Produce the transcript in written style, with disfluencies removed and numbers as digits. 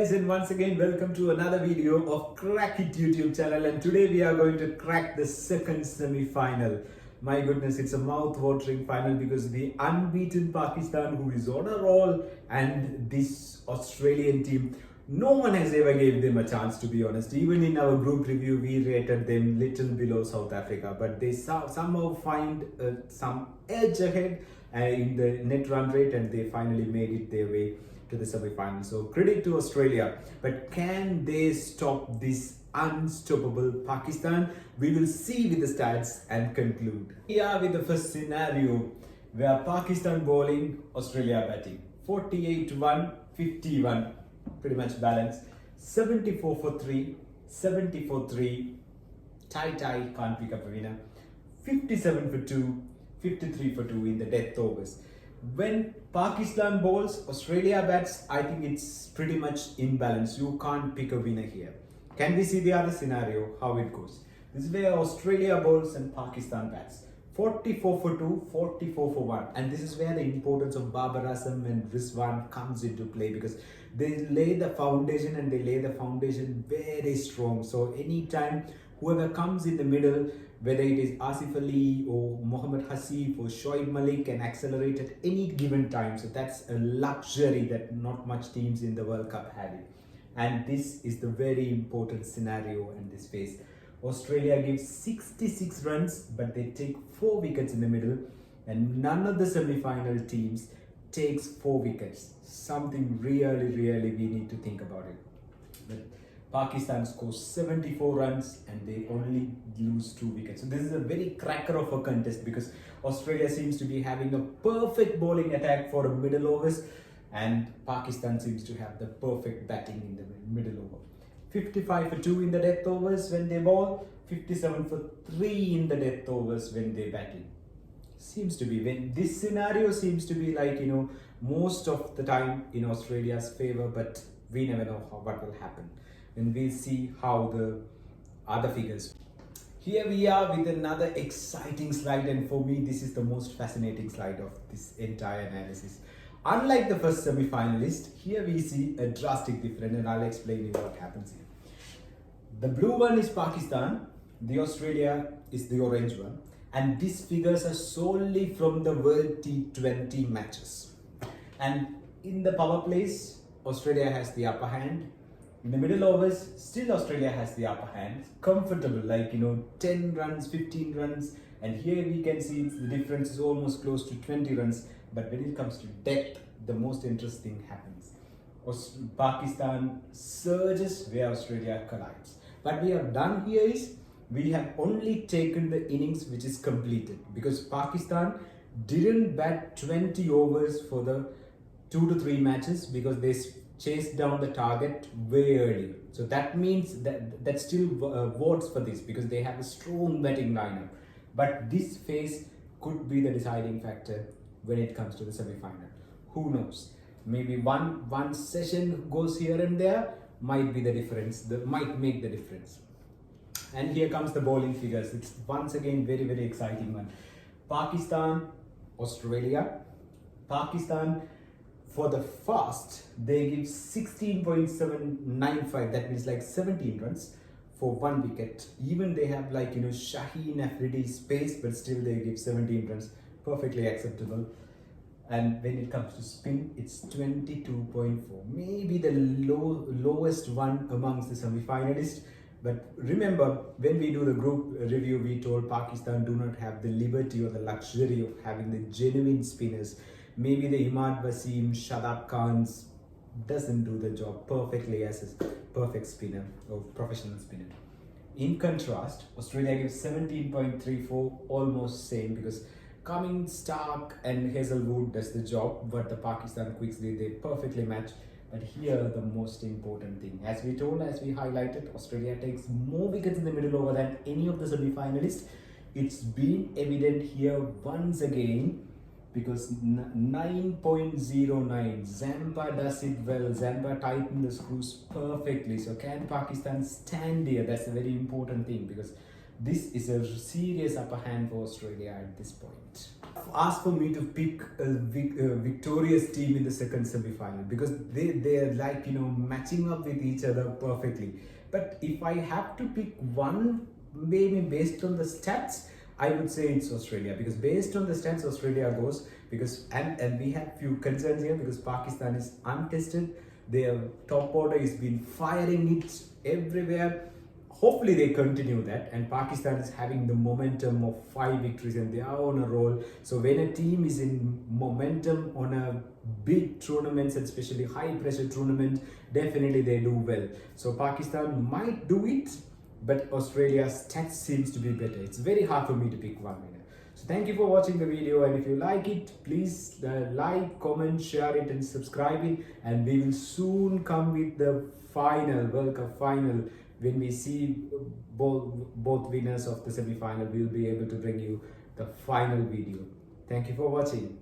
Guys, and once again welcome to another video of Crack It YouTube channel, and today we are going to crack the second semi-final. My goodness, it's a mouth-watering final because the unbeaten Pakistan, who is on a roll, and this Australian team, no one has ever gave them a chance, to be honest. Even in our group review we rated them little below South Africa, but they somehow find some edge ahead in the net run rate, and they finally made it their way to the semi-final. So credit to Australia, but can they stop this unstoppable Pakistan? We will see with the stats and conclude. Here with the first scenario where Pakistan bowling, Australia batting. 48-1, 51, pretty much balanced. 74 for 3, 70 for 3, tie, can't pick up a winner. 57 for 2, 53 for 2 in the death overs. When Pakistan bowls, Australia bats, I think it's pretty much imbalanced. You can't pick a winner here. Can we see the other scenario, how it goes? This is where Australia bowls and Pakistan bats. 44 for 2, 44 for 1. And this is where the importance of Babar Azam and Rizwan comes into play, because they lay the foundation, and they lay the foundation very strong. So anytime whoever comes in the middle, whether it is Asif Ali or Mohammad Hasif or Shoaib Malik, can accelerate at any given time. So that's a luxury that not much teams in the World Cup had it. And this is the very important scenario in this phase. Australia gives 66 runs, but they take 4 wickets in the middle, and none of the semi-final teams takes 4 wickets. Something really we need to think about it. But Pakistan scores 74 runs and they only lose 2 wickets. So this is a very cracker of a contest, because Australia seems to be having a perfect bowling attack for a middle overs, and Pakistan seems to have the perfect batting in the middle over. 55 for 2 in the death overs when they bowl, 57 for 3 in the death overs when they batting. Seems to be, when this scenario seems to be like, most of the time in Australia's favor, but we never know what will happen. And we'll see how the other figures. Here we are with another exciting slide, and for me this is the most fascinating slide of this entire analysis. Unlike the first semi-finalist, here we see a drastic difference, and I'll explain you what happens here. The blue one is Pakistan, the Australia is the orange one, and these figures are solely from the World T20 matches. And in the power plays, Australia has the upper hand. In the middle overs, still Australia has the upper hand. Comfortable, 10 runs, 15 runs. And here we can see the difference is almost close to 20 runs. But when it comes to depth, the most interesting happens. Pakistan surges where Australia collides. What we have done here is, we have only taken the innings which is completed, because Pakistan didn't bat 20 overs for the 2 to 3 matches, because they chased down the target way early. So that means that still votes for this, because they have a strong batting lineup. But this phase could be the deciding factor when it comes to the semi-final. Who knows? Maybe one session goes here and there, might be the difference, that might make the difference. And here comes the bowling figures. It's once again very exciting one. Pakistan, Australia. Pakistan, for the first, they give 16.795, that means like 17 runs for 1 wicket. Even they have Shaheen Afridi space, but still they give 17 runs, perfectly acceptable. And when it comes to spin, it's 22.4, maybe the lowest one amongst the semi-finalists. But remember, when we do the group review, we told Pakistan do not have the liberty or the luxury of having the genuine spinners. Maybe the Imad Wasim, Shadab Khans doesn't do the job perfectly as a perfect spinner or professional spinner. In contrast, Australia gives 17.34, almost same, because Cummins, Stark and Hazelwood does the job, but the Pakistan Quicks, they perfectly match. But here the most important thing, as we highlighted, Australia takes more wickets in the middle over than any of the semi-finalists. It's been evident here once again, because 9.09, Zampa does it well. Zampa tightened the screws perfectly. So can Pakistan stand here? That's a very important thing, because this is a serious upper hand for Australia at this point. asked for me to pick a victorious team in the second semi-final because they're like, matching up with each other perfectly. But if I have to pick one, maybe based on the stats, I would say it's Australia, because based on the stats, Australia goes, because and we have few concerns here because Pakistan is untested. Their top order has been firing it everywhere. Hopefully they continue that, and Pakistan is having the momentum of 5 victories and they are on a roll. So when a team is in momentum on a big tournaments, especially high pressure tournament, definitely they do well. So Pakistan might do it, but Australia's stats seems to be better. It's very hard for me to pick one winner. So thank you for watching the video, and if you like it, please like, comment, share it and subscribe it, and we will soon come with the final World Cup final. When we see both winners of the semi-final, we will be able to bring you the final video. Thank you for watching.